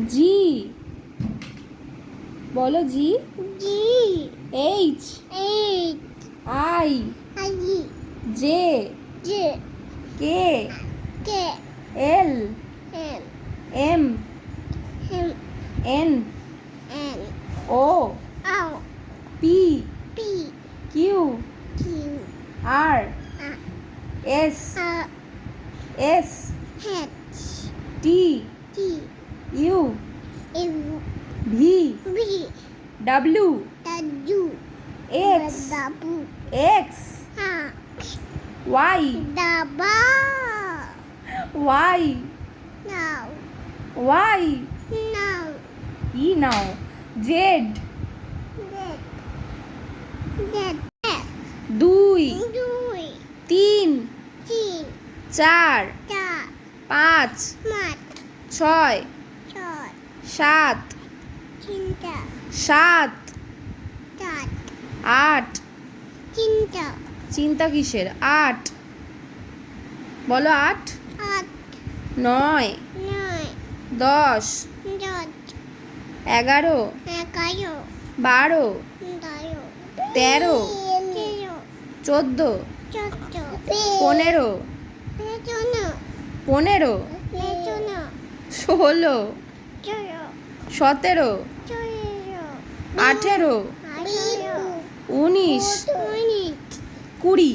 জি বলো G. G H H I I J J K K L M M M N N O O P P Q Q R ah S ah S হেচ T T U U V V W W X W X হা Y ডাবা Y now Y now ই now Z Z Z দুই দুই তিন তিন চার চার পাঁচ পাঁচ ছয় ছয় সাত তিনটা সাত চার আট তিনটা চিন্তা কিসের আট বলো আট আট নয় নয় দশ দশ 11 এগারো 12 বারো 13 তেরো 14 চোদ্দ 15 পেছনো 15 পেছনো 16 চলো 17 চলো 18 আঠারো 19 উনিশ 20 কুড়ি